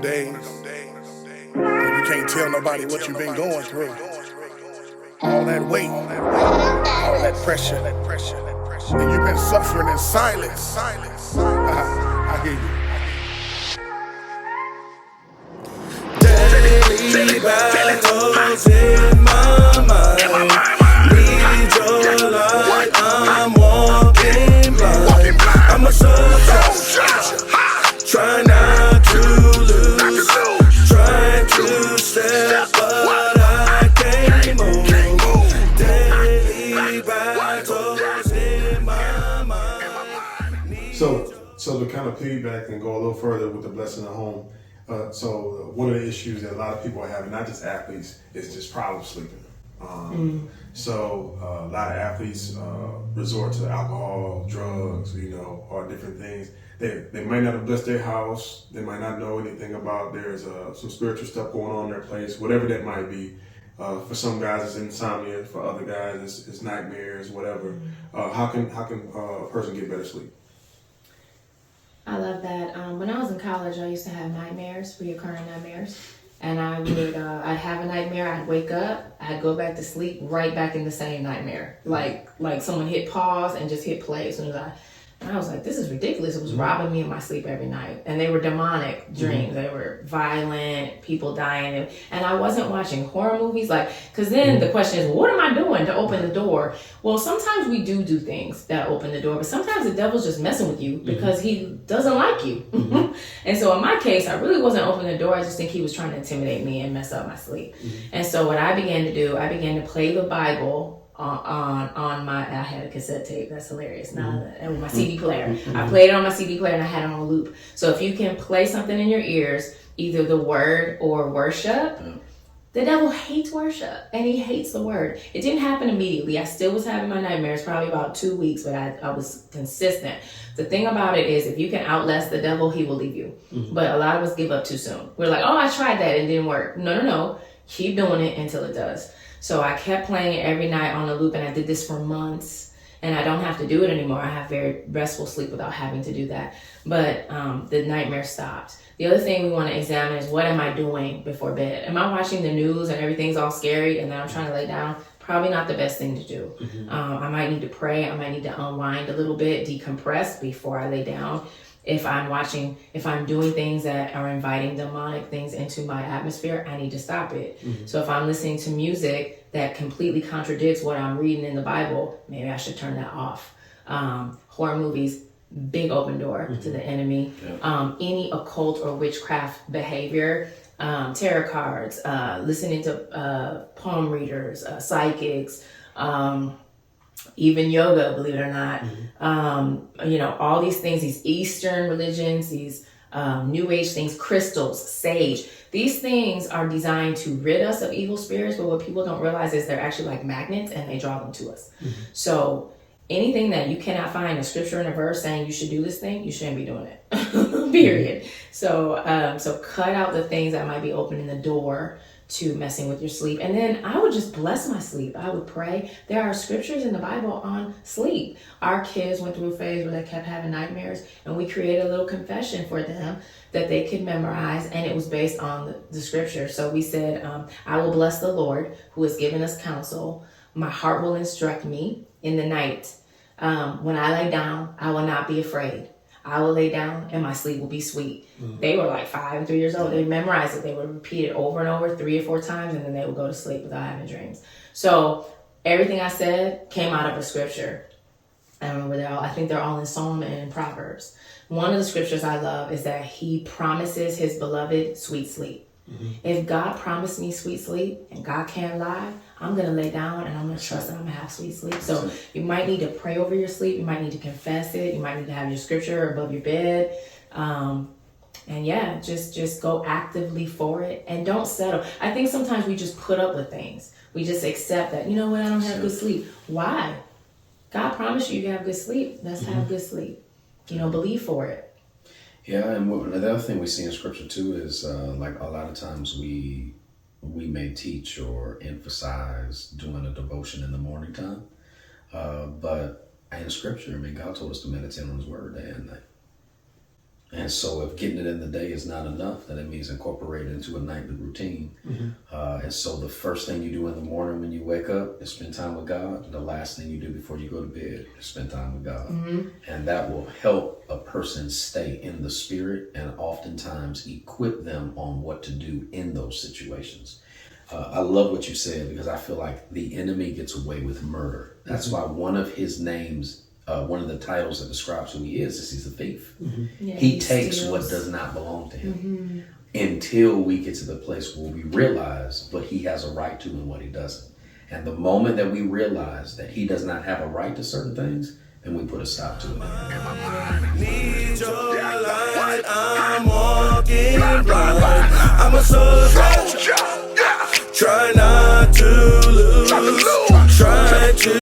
days when you can't tell nobody what you've been going through. All that weight, all that pressure, and you've been suffering in silence. I hear you. Daily battles in my mind. Need your light, I'm walking blind. I'm a soldier, try not to lose, trying to step, but I can't move. Daily battles in my mind. So to kind of piggyback and go a little further with the blessing at home. So one of the issues that a lot of people are having, not just athletes, is just problem sleeping. So a lot of athletes resort to alcohol, drugs, or different things. They might not have blessed their house. They might not know anything about there's some spiritual stuff going on in their place, whatever that might be. For some guys, it's insomnia. For other guys, it's nightmares, whatever. How can a person get better sleep? I love that. When I was in college, I used to have nightmares, reoccurring nightmares. And I would, I'd have a nightmare, I'd wake up, I'd go back to sleep, right back in the same nightmare. Like someone hit pause and just hit play as soon as and I was like, this is ridiculous. It was robbing me of my sleep every night. And they were demonic dreams. They were violent, people dying. And I wasn't watching horror movies. Because then the question is, what am I doing to open the door? Well, sometimes we do things that open the door, but sometimes the devil's just messing with you because he doesn't like you. And so in my case, I really wasn't opening the door. I just think he was trying to intimidate me and mess up my sleep. And so what I began to do, I began to play the Bible on my, I had a cassette tape, that's hilarious, and my CD player. I played it on my CD player and I had it on a loop. So if you can play something in your ears, either the word or worship, the devil hates worship and he hates the word. It didn't happen immediately. I still was having my nightmares probably about 2 weeks, but I was consistent. The thing about it is if you can outlast the devil, he will leave you. But a lot of us give up too soon. We're like, oh, I tried that, it didn't work. No. Keep doing it until it does. So I kept playing it every night on a loop, and I did this for months, and I don't have to do it anymore. I have very restful sleep without having to do that. But the nightmare stopped. The other thing we want to examine is, what am I doing before bed? Am I watching the news and everything's all scary and then I'm trying to lay down? Probably not the best thing to do. I might need to pray. I might need to unwind a little bit, decompress before I lay down. If I'm doing things that are inviting demonic things into my atmosphere, I need to stop it. So if I'm listening to music that completely contradicts what I'm reading in the Bible, maybe I should turn that off. Horror movies, big open door to the enemy. Any occult or witchcraft behavior, tarot cards, listening to palm readers, psychics, even yoga, believe it or not. All these things, these Eastern religions, these New Age things, crystals, sage. These things are designed to rid us of evil spirits, but what people don't realize is they're actually like magnets and they draw them to us. So anything that you cannot find a scripture in a verse saying you should do this thing, you shouldn't be doing it. Period. So cut out the things that might be opening the door to messing with your sleep. And then I would just bless my sleep. I would pray. There are scriptures in the Bible on sleep. Our kids went through a phase where they kept having nightmares, and we created a little confession for them that they could memorize, and it was based on the scripture. So we said, I will bless the Lord who has given us counsel. My heart will instruct me in the night. When I lay down, I will not be afraid. I will lay down and my sleep will be sweet. They were like 5 and 3 years old. They memorized it. They would repeat it over and over 3 or 4 times, and then they would go to sleep without having dreams. So everything I said came out of a scripture. I remember I think they're all in Psalm and in Proverbs. One of the scriptures I love is that he promises his beloved sweet sleep. If God promised me sweet sleep, and God can't lie, I'm going to lay down and I'm going to trust that I'm going to have sweet sleep. So you might need to pray over your sleep. You might need to confess it. You might need to have your scripture above your bed. Just go actively for it and don't settle. I think sometimes we just put up with things. We just accept that, you know what, I don't have good sleep. Why? God promised you have good sleep. Let's have good sleep. Believe for it. Yeah, and the other thing we see in scripture too is like a lot of times we may teach or emphasize doing a devotion in the morning time, but in scripture, God told us to meditate on his word day and night. And so if getting it in the day is not enough, then it means incorporate it into a nightly routine. And so the first thing you do in the morning when you wake up is spend time with God. The last thing you do before you go to bed is spend time with God. And that will help a person stay in the spirit and oftentimes equip them on what to do in those situations. I love what you said, because I feel like the enemy gets away with murder. That's why one of his names, one of the titles that describes who he is he's a thief. Yeah, He takes steals. what does not belong to him until we get to the place where we realize what he has a right to and what he doesn't. And the moment that we realize that he does not have a right to certain things, then we put a stop to it. Need your light, I'm walking blind. I'm a soldier, try not to lose, try to